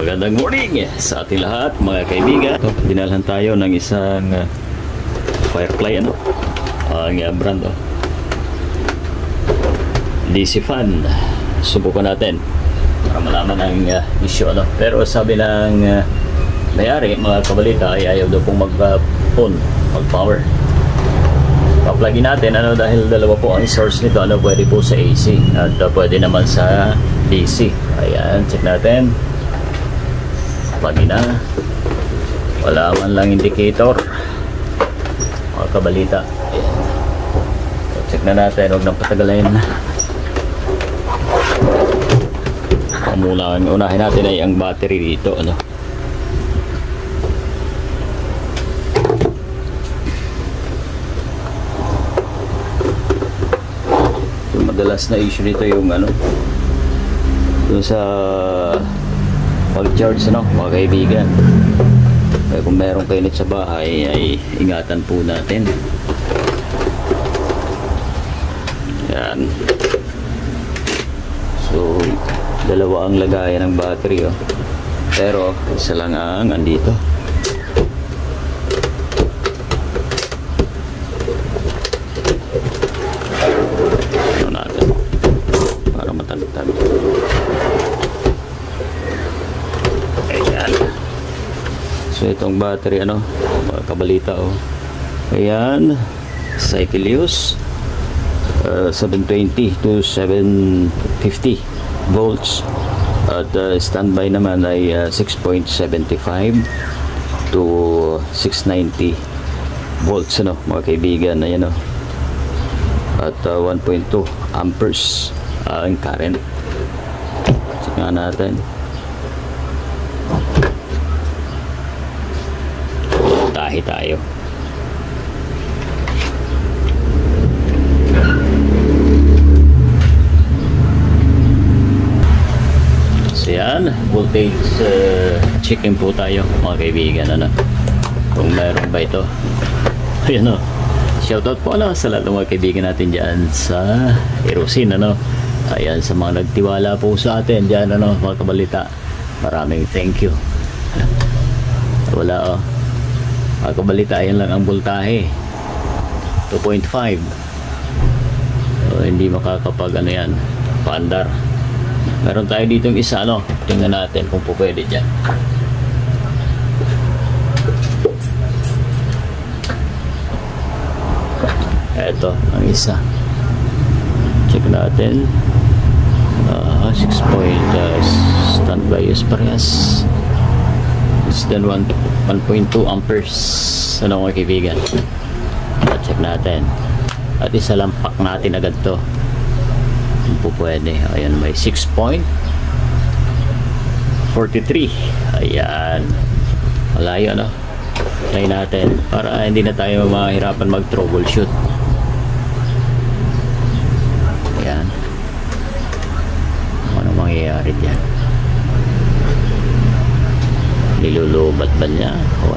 Magandang morning sa ating lahat mga kaibigan. Dinalhan tayo ng isang Firefly ang brand DC fan. Subukan natin para malaman ang issue Pero sabi ng may-ari mga kabalita ay ayaw daw pong mag-on, mag-power. Pa-plugin natin dahil dalawa po ang source nito. Pwede po sa AC at pwede naman sa DC. Ayan, check natin. Plugin na. Wala man lang indicator mga kabalita. Ayan. So, check na natin, huwag nang patagalin. Muna ang unahin natin ay ang battery dito madalas na issue nito yung dun sa pag-charge mga kaibigan. Kaya kung meron kayo nito sa bahay ay ingatan po natin. Yan. So dalawa ang lagayan ng battery pero isa lang ang andito. So itong battery mga kabalita ayan, cycle use 720 to 750 volts at standby naman ay 6.75 to 690 volts mga kaibigan. Ayan at 1.2 amperes ang current. Check nga natin. Tayo. So yan, voltage checking po tayo mga kaibigan kung meron ba ito. Ayan shoutout po sa lahat ng mga kaibigan natin dyan sa Erosin ayan, sa mga nagtiwala po sa atin dyan mga kabalita, maraming thank you. Wala mga kabalita, ayan lang ang voltahe 2.5. So, hindi makakapag yan paandar. Meron tayo dito yung isa tingnan natin kung po pwede dyan. Eto ang isa, check natin. 6 point standby is parehas. It's then 1.2 amperes mga kaibigan. Check natin at isa lang pack natin agad to kung po pwede. Ayan, may 6.43. ayan, malayo try natin para hindi na tayo mahirapan mag troubleshoot. Ayan, ano mangyayari dyan? Nilulubat ba niya o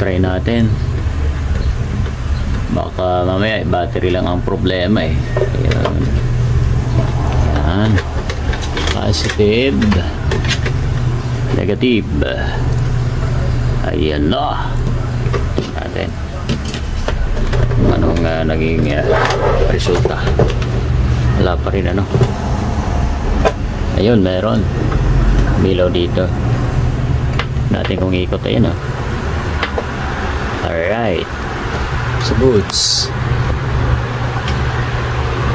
try natin. Baka mamaya battery lang ang problema Ayan. Ayan. Positive, negative. Ayan natin anong naging resulta. Wala pa rin ayun, meron milaw dito natin kung ikot. Ayan alright, so goods.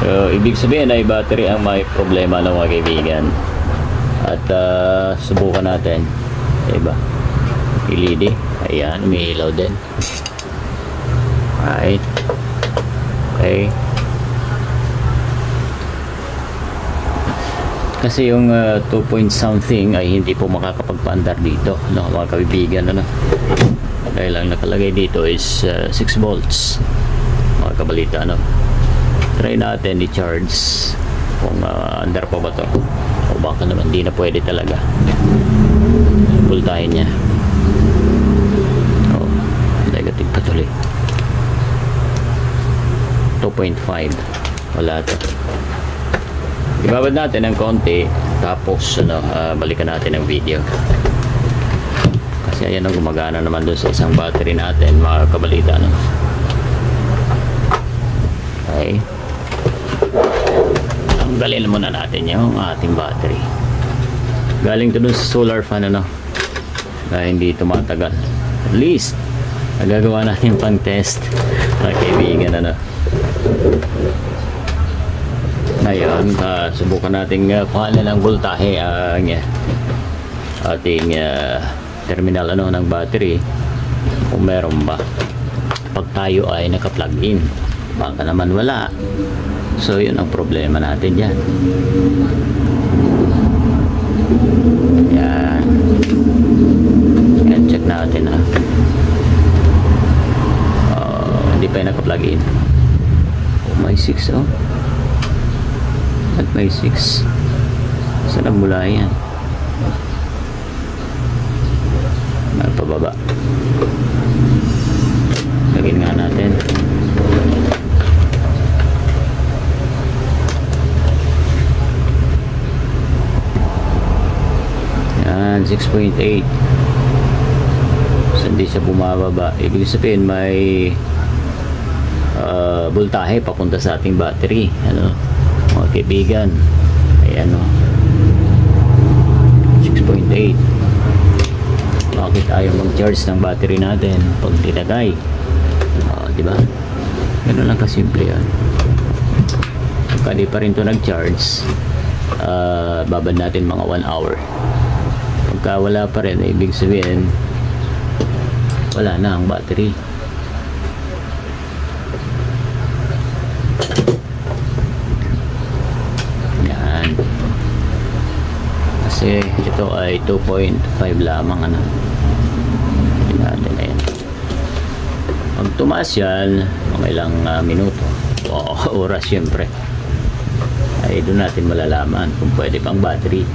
So ibig sabihin ay battery ang may problema mga kaibigan. At subukan natin diba, LED. Ayan, may ilaw din. Right. Okay. Kasi yung 2 point something ay hindi po makakapagpaandar dito mga kaibigan dahil ang nakalagay dito is 6 volts mga kabalita try natin i-charge kung andar pa ba to o baka naman di na pwede talaga voltahe niya. 6.5. Wala to. Ibabad natin ng konti, tapos balikan natin ang video. Kasi ayan ang gumagana naman doon sa isang battery natin, mga kabalita, no? Okay. Tanggalin muna natin yung ating battery. Galing to doon sa solar fan, ano? Dahil hindi tumatagal. At least nagagawa natin pang test, mga kaibigan, ano? Ngayon, subukan natin kuhanin ng voltahe ang ating terminal ng battery, kung meron ba, pag tayo ay naka-plug in. Baka naman wala. So yun ang problema natin dyan. Yan. Yan, check natin, ha. Hindi pa yung naka-plug in. Oh, may 6, oh. At may 6. Saan nagmula yan? Pababa. Lagyan nga natin. Yan, 6.8. So, hindi siya bumababa. Ibig sabihin may voltahe papunta sa ating battery, ano, mga kaibigan. Ayan, o, 6.8. Bakit ayaw mag-charge ng battery natin pag tinagay? Diba? Ganun lang kasimple yan. Pagka di pa rin ito nag-charge, babad natin mga 1 hour. Pagka wala pa rin, ibig sabihin wala na ang battery. Yan. Kasi ito ay 2.5 lamang, ano. Natin na yan. Pag tumaas yan, mga ilang minuto o oras, syempre, ay doon natin malalaman kung pwede pang battery.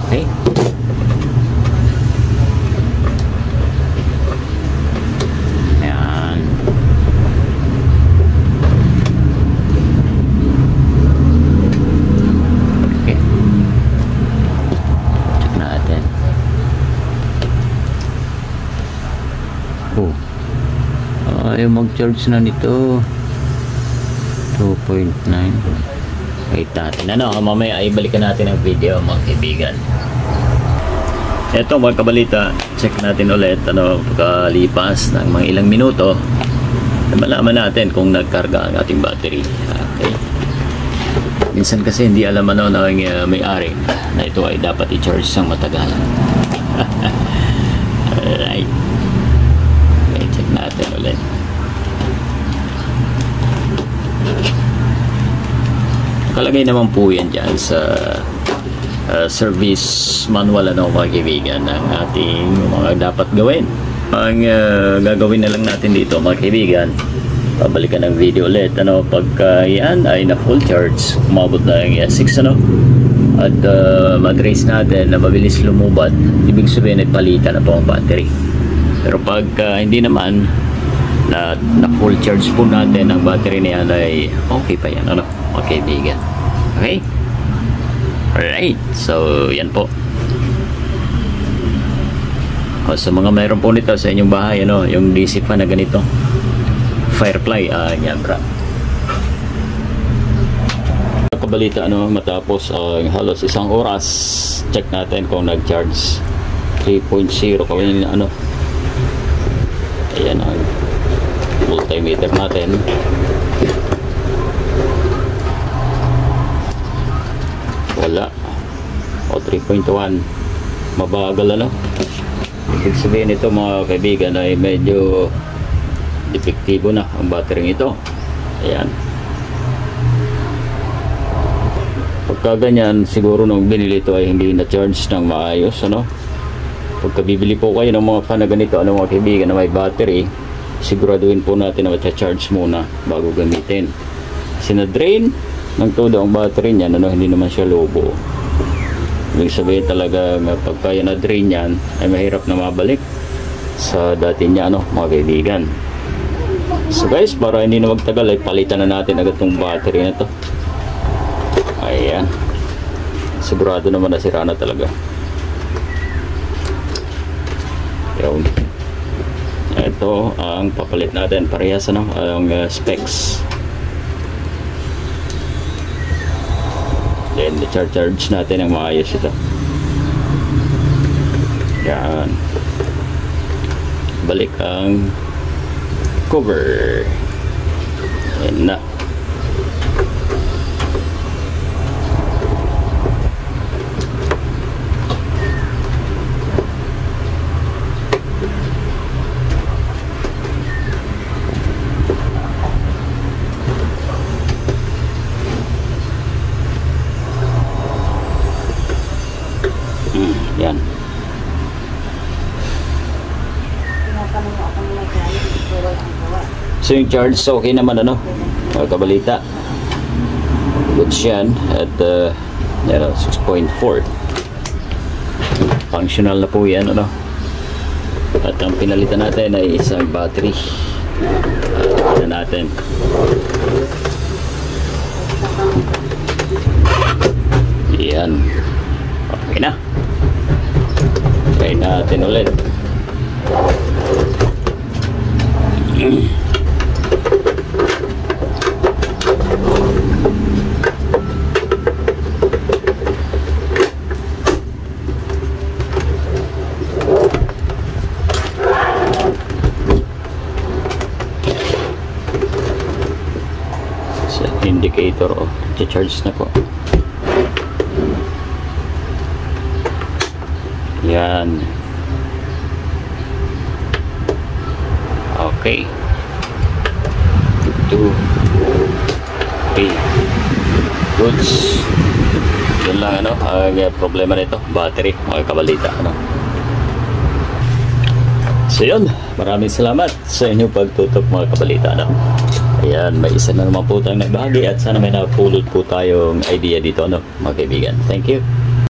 Okay. Ayan. Okay. Check natin. Oh. Ayaw mag-charge na nito. 2.9. Wait natin. Mamaya ay balikan natin ang video, mga kaibigan. Eto, mga kabalita, check natin ulit, pagkalipas ng mga ilang minuto, malaman natin kung nagkarga ang ating battery. Okay. Minsan kasi hindi alam ng may-ari na ito ay dapat i-charge sang matagal. Alright. Okay, check natin ulit. Nakalagay naman po yan dyan sa service manual, mga kaibigan, ng ating mga dapat gawin. Ang gagawin na lang natin dito, mga kaibigan, pabalikan ng video ulit, pagka yan ay na full charge, umabot na yung 6, at mag-race natin na mabilis lumubad, ibig sabihin ay palitan na po ang battery. Pero pagka hindi naman na full charge po natin ang battery niya, ay okay pa yan, mga kaibigan. Okay? Alright, so yan po. Sa mga mayroon po nito sa inyong bahay, yung DC pa na ganito, Firefly, yan, bra. Kabalita, matapos halos isang oras, check natin kung nag-charge. 3.0 kawin, ayan ang multimeter natin. Wala. O 3.1. Mabagal, ibig sabihin ito, mga kaibigan, ay medyo epektibo na ang battery ito. Ayan. Pagka ganyan, siguro nung binili ito ay hindi na charge ng maayos, Pagka bibili po kayo ng mga fan na ganito, mga kaibigan, na may battery, siguraduhin po natin na i-charge muna bago gamitin. Kasi na-drain ng todo ang battery niyan, hindi naman siya lobo. Ibig sabihin talaga, pagka na-drain yan, ay mahirap na mabalik sa dati niya, mga kaibigan. So guys, para hindi na magtagal ay palitan na natin agad tong battery na to. Ayan. Sigurado naman na sira na talaga. Yun. Ito ang papalit natin. Parehas ano, ang specs. Then charge natin ang maayos ito. Yan. Balik ang cover. Yan na. Yan. So yung charge okay naman ano, mga kabalita. Goods yan at 6.4. Functional na po yan ano. At ang pinalitan natin ay isang battery. Tignan natin. Yan. Okay na. Try natin ulit. Sa indicator charge na po. Yan. Okay. 2 3 goods. Yun lang ano, ang problema nito, battery, mga kabalita ano. So yun, maraming salamat sa inyong pagtutok mga kabalita ano. Ayan, may isa na naman po tayong naibahagi at sana may napulot po tayong idea dito ano, mga kaibigan. Thank you.